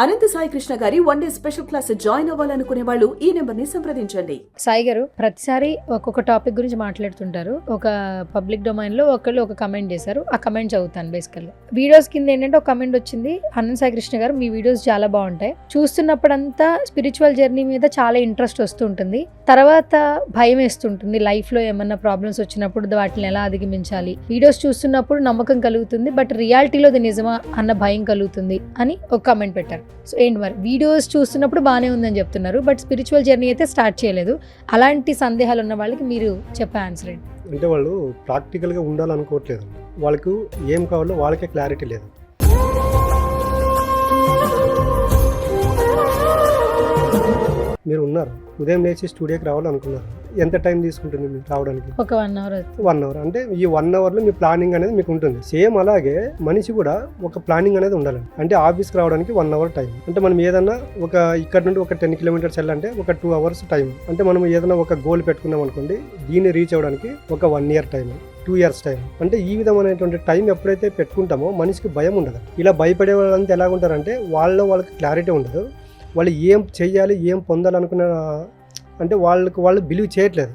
అనంత సాయి కృష్ణ గారి one day special class join అవ్వాలనుకునే వాళ్ళు ఈ నెంబర్ ని సంప్రదించండి. సాయి గారు ప్రతిసారి ఒక్కొక్క టాపిక్ గురించి మాట్లాడుతుంటారు. ఒక పబ్లిక్ డొమైన్ లో ఒకళ్ళు ఒక కమెంట్ చేశారు. ఆ కమెంట్ చదువుతాను. బేసికల్గా వీడియోస్ కింద ఏంటంటే ఒక కమెంట్ వచ్చింది, అనంత సాయి కృష్ణ గారు మీ వీడియోస్ చాలా బాగుంటాయి, చూస్తున్నప్పుడంతా స్పిరిచువల్ జర్నీ మీద చాలా ఇంట్రెస్ట్ వస్తుంటుంది, తర్వాత భయం వేస్తుంటుంది, లైఫ్ లో ఏమన్నా ప్రాబ్లమ్స్ వచ్చినప్పుడు వాటిని ఎలా అధిగమించాలి, వీడియోస్ చూస్తున్నప్పుడు నమ్మకం కలుగుతుంది, బట్ రియాలిటీలో అది నిజమా అన్న భయం కలుగుతుంది అని ఒక కమెంట్ పెట్టారు. సో ఏంటి మరి, వీడియోస్ చూస్తున్నప్పుడు బాగానే ఉందని చెప్తున్నారు, బట్ స్పిరిచువల్ జర్నీ అయితే స్టార్ట్ చేయలేదు. అలాంటి సందేహాలు ఉన్న వాళ్ళకి మీరు చెప్పే ఆన్సర్ ఏంటి? అంటే వాళ్ళు ప్రాక్టికల్గా ఉండాలనుకోవట్లేదు, వాళ్ళకు ఏం కావాలో వాళ్ళకే క్లారిటీ లేదు. మీరు ఉన్నారు, ఉదయం లేచి స్టూడియోకి రావాలనుకున్నారు, ఎంత టైం తీసుకుంటుంది మీకు రావడానికి? ఒక 1 hour. 1 hour. అంటే ఈ 1 hourలో మీ ప్లానింగ్ అనేది మీకు ఉంటుంది. సేమ్ అలాగే మనిషి కూడా ఒక ప్లానింగ్ అనేది ఉండాలి. అంటే ఆఫీస్కి రావడానికి 1 hour టైం, అంటే మనం ఏదన్నా ఒక ఇక్కడ నుండి ఒక 10 kilometers వెళ్ళాలంటే ఒక 2 hours టైం, అంటే మనం ఏదైనా ఒక గోల్ పెట్టుకున్నాం అనుకోండి, దీన్ని రీచ్ అవ్వడానికి ఒక 1 year టైం, 2 years టైం. అంటే ఈ విధమైనటువంటి టైం ఎప్పుడైతే పెట్టుకుంటామో మనిషికి భయం ఉండదు. ఇలా భయపడే వాళ్ళంతా ఎలా ఉంటారంటే వాళ్ళకి క్లారిటీ ఉండదు, వాళ్ళు ఏం చెయ్యాలి, ఏం పొందాలనుకున్న అంటే వాళ్ళు బిలీవ్ చేయట్లేదు.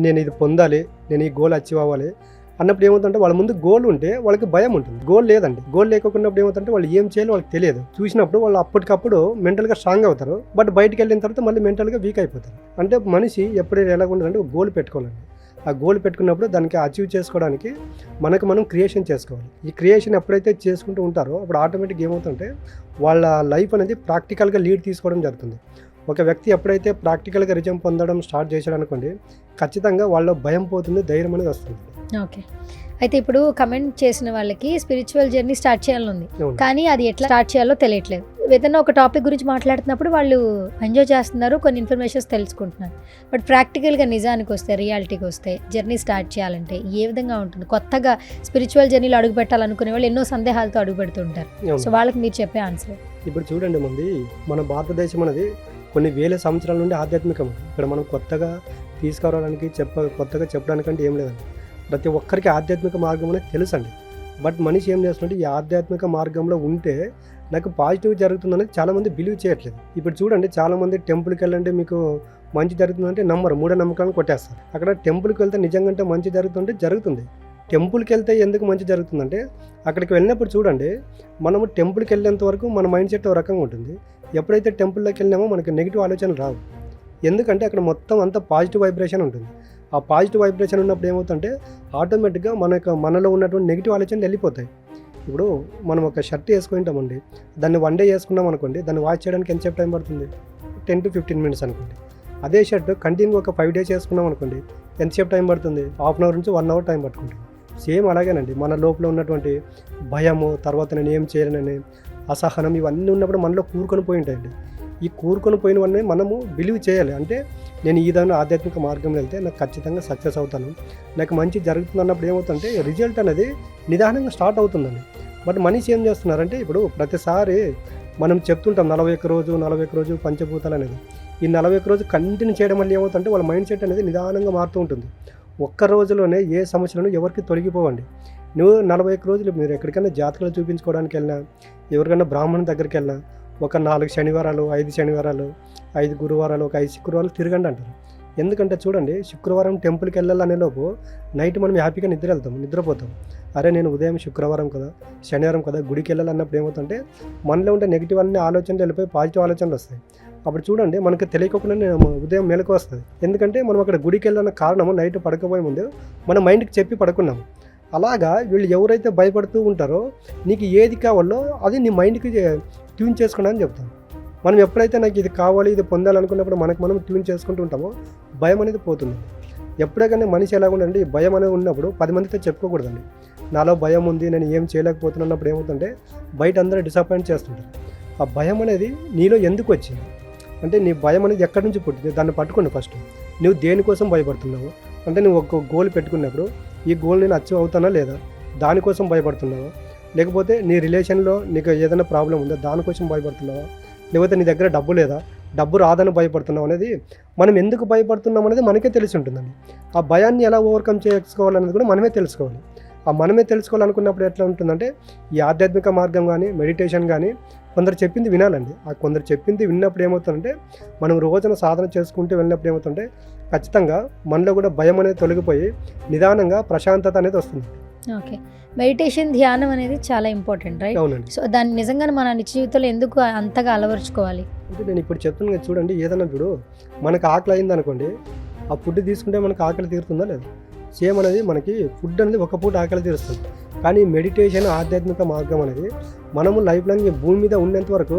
నేను ఇది పొందాలి, నేను ఈ గోల్ అచీవ్ అవ్వాలి అన్నప్పుడు ఏమవుతుందంటే వాళ్ళ ముందు గోల్ ఉంటే వాళ్ళకి భయం ఉంటుంది. గోల్ లేదండి, గోల్ లేకున్నప్పుడు ఏమవుతుందంటే వాళ్ళు ఏం చేయాలో వాళ్ళకి తెలియదు. చూసినప్పుడు వాళ్ళు అప్పటికప్పుడు మెంటల్గా స్ట్రాంగ్ అవుతారు, బట్ బయటకు వెళ్ళిన తర్వాత మళ్ళీ మెంటల్గా వీక్ అయిపోతారు. అంటే మనిషి ఎప్పుడైనా ఎలా ఉంటుందంటే ఒక గోల్ పెట్టుకోవాలండి. ఆ గోల్ పెట్టుకున్నప్పుడు దానికి అచీవ్ చేసుకోవడానికి మనం క్రియేషన్ చేసుకోవాలి. ఈ క్రియేషన్ ఎప్పుడైతే చేసుకుంటూ ఉంటారో అప్పుడు ఆటోమేటిక్గా ఏమవుతుందంటే వాళ్ళ లైఫ్ అనేది ప్రాక్టికల్గా లీడ్ తీసుకోవడం జరుగుతుంది. ఒక వ్యక్తి ఎప్పుడైతే ప్రాక్టికల్గా రిజం పొందడం స్టార్ట్ చేశాడు అనుకోండి, ఖచ్చితంగా వాళ్ళ భయం పోతుంది, ధైర్యం అనేది వస్తుంది. ఓకే, అయితే ఇప్పుడు కమెంట్ చేసిన వాళ్ళకి స్పిరిచువల్ జర్నీ స్టార్ట్ చేయాలని, కానీ అది ఎట్లా స్టార్ట్ చేయాలో తెలియట్లేదు. ఏదైనా ఒక టాపిక్ గురించి మాట్లాడుతున్నప్పుడు వాళ్ళు ఎంజాయ్ చేస్తున్నారు, కొన్ని ఇన్ఫర్మేషన్స్ తెలుసుకుంటున్నారు, బట్ ప్రాక్టికల్గా నిజానికి వస్తే, రియాలిటీకి వస్తే జర్నీ స్టార్ట్ చేయాలంటే ఏ విధంగా ఉంటుంది? కొత్తగా స్పిరిచువల్ జర్నీలో అడుగు పెట్టాలనుకునే వాళ్ళు ఎన్నో సందేహాలతో అడుగు పెడుతుంటారు. సో వాళ్ళకి మీరు చెప్పే ఆన్సర్? ఇప్పుడు చూడండి, మన భారతదేశం అనేది కొన్ని వేల సంవత్సరాల నుండి ఆధ్యాత్మికం. ఇక్కడ మనం కొత్తగా తీసుకురావడానికి కొత్తగా చెప్పడానికంటే ఏం లేదండి. ప్రతి ఒక్కరికి ఆధ్యాత్మిక మార్గం అనేది తెలుసండి. బట్ మనిషి ఏం చేస్తుంటే ఈ ఆధ్యాత్మిక మార్గంలో ఉంటే నాకు పాజిటివ్ జరుగుతుందని చాలామంది బిలీవ్ చేయట్లేదు. ఇప్పుడు చూడండి, చాలామంది టెంపుల్కి వెళ్ళండి మీకు మంచి జరుగుతుందంటే నమ్మరు, మూఢనమ్మకాలను కొట్టేస్తారు. అక్కడ టెంపుల్కి వెళ్తే నిజంగా మంచి జరుగుతుంటే జరుగుతుంది. టెంపుల్కి వెళ్తే ఎందుకు మంచి జరుగుతుందంటే అక్కడికి వెళ్ళినప్పుడు చూడండి, మనము టెంపుల్కి వెళ్ళేంత వరకు మన మైండ్ సెట్ ఒక రకంగా ఉంటుంది. ఎప్పుడైతే టెంపుల్లోకి వెళ్ళినామో మనకి నెగిటివ్ ఆలోచనలు రావు. ఎందుకంటే అక్కడ మొత్తం అంతా పాజిటివ్ వైబ్రేషన్ ఉంటుంది. ఆ పాజిటివ్ వైబ్రేషన్ ఉన్నప్పుడు ఏమవుతుందంటే ఆటోమేటిక్గా మనలో ఉన్నటువంటి నెగిటివ్ ఆలోచనలు వెళ్ళిపోతాయి. ఇప్పుడు మనం ఒక షర్ట్ వేసుకుంటామండి, దాన్ని 1 day వేసుకున్నాం అనుకోండి, దాన్ని వాష్ చేయడానికి ఎంతసేపు టైం పడుతుంది? 10 to 15 minutes అనుకోండి. అదే షర్ట్ కంటిన్యూ ఒక 5 days వేసుకున్నాం అనుకోండి, ఎంతసేపు టైం పడుతుంది? 1/2 hour నుంచి 1 hour టైం పట్టుకుంటుంది. సేమ్ అలాగేనండి, మన లోపల ఉన్నటువంటి భయము, తర్వాత నేను ఏం చేయలేనని అసహనం, ఇవన్నీ ఉన్నప్పుడు మనలో కూరుకొని పోయి ఉంటాయండి. ఈ కూరుకొని పోయినవన్నీ మనము బిలీవ్ చేయాలి. అంటే నేను ఈ విధంగా ఆధ్యాత్మిక మార్గంలో వెళ్తే నాకు ఖచ్చితంగా సక్సెస్ అవుతాను, నాకు మంచి జరుగుతుంది అన్నప్పుడు ఏమవుతుందంటే రిజల్ట్ అనేది నిదానంగా స్టార్ట్ అవుతుందండి. బట్ మనిషి ఏం చేస్తున్నారంటే ఇప్పుడు ప్రతిసారి మనం చెప్తుంటాం 41 రోజు పంచభూతాలు అనేది. ఈ 41 రోజు కంటిన్యూ చేయడం వల్ల ఏమవుతుందంటే వాళ్ళ మైండ్ సెట్ అనేది నిదానంగా మారుతూ ఉంటుంది. ఒక్క రోజులోనే ఏ సమస్యలను ఎవరికి తొలగిపోవండి. నువ్వు 41 రోజులు మీరు ఎక్కడికైనా జాతకలు చూపించుకోవడానికి వెళ్ళినా, ఎవరికైనా బ్రాహ్మణుని దగ్గరికి వెళ్ళినా, ఒక 4 శనివారాలు, 5 శనివారాలు, 5 గురువారాలు, ఒక 5 శుక్రవారాలు తిరగండి అంటారు. ఎందుకంటే చూడండి, శుక్రవారం టెంపుల్కి వెళ్ళాలనే లోపు నైట్ మనం హ్యాపీగా నిద్రపోతాం. అరే నేను ఉదయం శుక్రవారం కదా, శనివారం కదా గుడికి వెళ్ళాలన్నప్పుడు ఏమవుతుందంటే మనలో ఉంటే నెగిటివ్ అన్ని ఆలోచనలు వెళ్ళిపోయి పాజిటివ్ ఆలోచనలు వస్తాయి. అప్పుడు చూడండి, మనకు తెలియకుండా ఉదయం మెలకు వస్తుంది. ఎందుకంటే మనం అక్కడ గుడికి వెళ్ళిన కారణము నైట్ పడకపోయే ముందు మన మైండ్కి చెప్పి పడుకున్నాము. అలాగా వీళ్ళు ఎవరైతే భయపడుతూ ఉంటారో నీకు ఏది కావాలో అది నీ మైండ్కి ట్యూన్ చేసుకోవడానికి చెప్తాం. మనం ఎప్పుడైతే నాకు ఇది కావాలి, ఇది పొందాలనుకున్నప్పుడు మనం ట్యూన్ చేసుకుంటూ ఉంటామో భయం అనేది పోతుంది. ఎప్పుడైనా మనిషి ఎలాగుండండి, భయం అనేది ఉన్నప్పుడు 10 మందితో చెప్పుకోకూడదండి. నాలో భయం ఉంది, నేను ఏం చేయలేకపోతున్నప్పుడు ఏమవుతుందంటే బయట అందరూ డిసప్పాయింట్ చేస్తుంటారు. ఆ భయం అనేది నీలో ఎందుకు వచ్చింది అంటే నీ భయం అనేది ఎక్కడి నుంచి పుట్టింది, దాన్ని పట్టుకోండి. ఫస్ట్ నువ్వు దేనికోసం భయపడుతున్నావు అంటే నువ్వు ఒక గోల్ పెట్టుకున్నప్పుడు ఈ గోల్ నేను అచీవ్ అవుతానా లేదా, దానికోసం భయపడుతున్నావా? లేకపోతే నీ రిలేషన్లో నీకు ఏదైనా ప్రాబ్లం ఉందా, దానికోసం భయపడుతున్నావా? లేకపోతే నీ దగ్గర డబ్బు లేదా, డబ్బు రాదని భయపడుతున్నావు అనేది, మనం ఎందుకు భయపడుతున్నాం అనేది మనకే తెలిసి ఉంటుందండి. ఆ భయాన్ని ఎలా ఓవర్కమ్ చేసుకోవాలనేది కూడా మనమే తెలుసుకోవాలి. ఆ మనమే తెలుసుకోవాలనుకున్నప్పుడు ఎట్లా ఉంటుందంటే ఈ ఆధ్యాత్మిక మార్గం కానీ, మెడిటేషన్ కానీ కొందరు చెప్పింది వినాలండి. ఆ కొందరు చెప్పింది విన్నప్పుడు ఏమవుతుందంటే మనం రోజున సాధన చేసుకుంటూ వెళ్ళినప్పుడు ఏమవుతుందంటే ఖచ్చితంగా మనలో కూడా భయం అనేది తొలగిపోయి నిదానంగా ప్రశాంతత అనేది వస్తుంది. ఓకే. మెడిటేషన్, ధ్యానం అనేది చాలా ఇంపార్టెంట్, రైట్? అవునండి. సో దాన్ని నిజంగా మన నిత్య జీవితంలో ఎందుకు అంతగా అలవరుచుకోవాలి? అంటే నేను ఇప్పుడు చెప్తున్నాను కదా చూడండి, ఏదన్నా ఇప్పుడు మనకు ఆకలి అయింది అనుకోండి, ఆ ఫుడ్ తీసుకుంటే మనకు ఆకలి తీరుతుందా లేదా? సేమ్ అనేది మనకి ఫుడ్ అనేది ఒక పూట ఆకలి తీరుస్తుంది. కానీ మెడిటేషన్, ఆధ్యాత్మిక మార్గం అనేది మనము లైఫ్ లాంగ్ ఈ భూమి మీద ఉన్నంత వరకు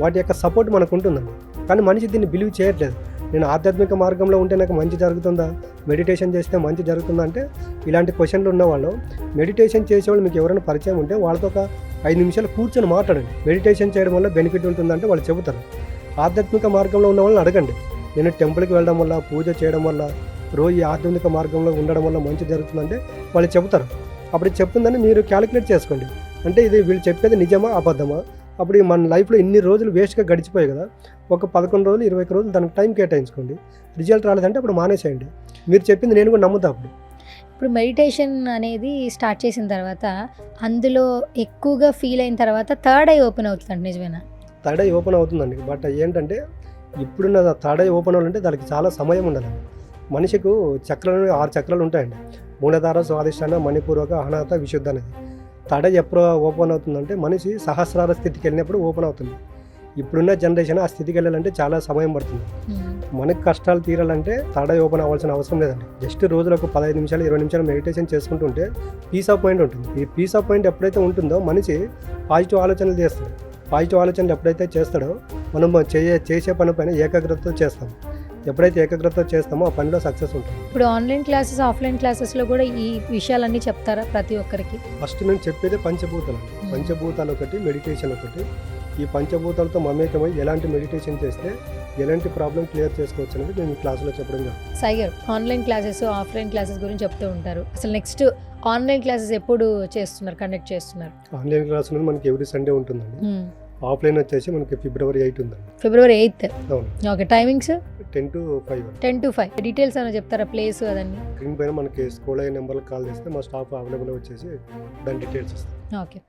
వాటి యొక్క సపోర్ట్ మనకు ఉంటుందండి. కానీ మనిషి దీన్ని బిలీవ్ చేయట్లేదు. నేను ఆధ్యాత్మిక మార్గంలో ఉంటే నాకు మంచి జరుగుతుందా, మెడిటేషన్ చేస్తే మంచి జరుగుతుందా అంటే ఇలాంటి క్వశ్చన్లు ఉన్నవాళ్ళు, మెడిటేషన్ చేసేవాళ్ళు మీకు ఎవరైనా పరిచయం ఉంటే వాళ్ళతో ఒక 5 నిమిషాలు కూర్చొని మాట్లాడండి. మెడిటేషన్ చేయడం వల్ల బెనిఫిట్ ఉంటుందంటే వాళ్ళు చెబుతారు. ఆధ్యాత్మిక మార్గంలో ఉన్న వాళ్ళని అడగండి, నేను టెంపుల్కి వెళ్ళడం వల్ల, పూజ చేయడం వల్ల, రోజు ఈ ఆధ్యాత్మిక మార్గంలో ఉండడం వల్ల మంచి జరుగుతుందంటే వాళ్ళు చెబుతారు. అప్పుడు చెప్తుందని మీరు క్యాలిక్యులేట్ చేసుకోండి. అంటే ఇది వీళ్ళు చెప్పేది నిజమా అబద్ధమా? అప్పుడు మన లైఫ్లో ఇన్ని రోజులు వేస్ట్గా గడిచిపోయాయి కదా, ఒక 11 రోజులు 21 రోజులు దానికి టైం కేటాయించుకోండి. రిజల్ట్ రాలేదంటే అప్పుడు మానేసేయండి. మీరు చెప్పింది నేను కూడా నమ్ముతా. ఇప్పుడు మెడిటేషన్ అనేది స్టార్ట్ చేసిన తర్వాత అందులో ఎక్కువగా ఫీల్ అయిన తర్వాత థర్డ్ ఐ ఓపెన్ అవుతుంది, నిజమేనా? థర్డ్ ఐ ఓపెన్ అవుతుందండి. బట్ ఏంటంటే ఇప్పుడున్న థర్డ్ ఐ ఓపెన్ అవ్వాలంటే దానికి చాలా సమయం ఉండాలండి. మనిషికు చక్రాలు 6 చక్రాలు ఉంటాయండి. మూలధార, స్వాదిష్టాన, మణిపూర్వక, అనాహత, విశుద్ధ అనేది. థర్డ్ ఐ ఎప్పుడు ఓపెన్ అవుతుందంటే మనిషి సహస్రార స్థితికి వెళ్ళినప్పుడు ఓపెన్ అవుతుంది. ఇప్పుడున్న జనరేషన్ ఆ స్థితికి వెళ్ళాలంటే చాలా సమయం పడుతుంది. మనకు కష్టాలు తీరాలంటే థర్డ్ ఐ ఓపెన్ అవ్వాల్సిన అవసరం లేదండి. జస్ట్ రోజులకు 15 నిమిషాలు 20 నిమిషాలు మెడిటేషన్ చేసుకుంటుంటే పీస్ ఆఫ్ మైండ్ ఉంటుంది. ఈ పీస్ ఆఫ్ మైండ్ ఎప్పుడైతే ఉంటుందో మనిషి పాజిటివ్ ఆలోచనలు చేస్తాడు. పాజిటివ్ ఆలోచనలు ఎప్పుడైతే చేస్తాడో మనం చేసే పని పైన ఏకాగ్రతతో చేస్తాం. ఎప్పుడైతే ఏకాగ్రత చేస్తామో ఆ పనిలో సక్సెస్ ఉంటుంది. ఇప్పుడు ఆన్లైన్ క్లాసెస్, ఆఫ్లైన్ క్లాసెస్లో కూడా ఈ విషయాలన్నీ చెప్తారా ప్రతి ఒక్కరికి? ఫస్ట్ మేము చెప్పేదే పంచభూతాలు. పంచభూతాలు ఒకటి, మెడిటేషన్ ఒకటి. ఈ పంచభూతాలతో మమేకమై ఎలాంటి మెడిటేషన్ చేస్తే ఎలాంటి ప్రాబ్లం క్లియర్ చేసుకోవచ్చు అనేది మేము ఈ క్లాసులో చెప్పడం జరుగుతుంది. సాయి గారు, ఆన్లైన్ క్లాసెస్, ఆఫ్లైన్ క్లాసెస్ గురించి చెప్తూ ఉంటారు. అసలు నెక్స్ట్ ఆన్లైన్ క్లాసెస్ ఎప్పుడు కండక్ట్ చేస్తున్నారు? ఆన్లైన్ క్లాస్ అనేది మనకి ఎవ్రీ సండే ఉంటుందండి. ఆఫ్లైన్ వచ్చేసి మనకి February 8 ఉందండి. February 8. అవును. Okay. Timings 10 to 5. 10 to 5. Details ఏమైనా చెప్తారా, ప్లేస్ అదన్నీ? స్క్రీన్ పైన మనకి స్కూల్ అయ్యే నెంబర్కి కాల్ చేస్తే మా స్టాఫ్ అవైలబుల్ వచ్చేసి దాని డీటెయిల్స్ ఇస్తాం. ఓకే.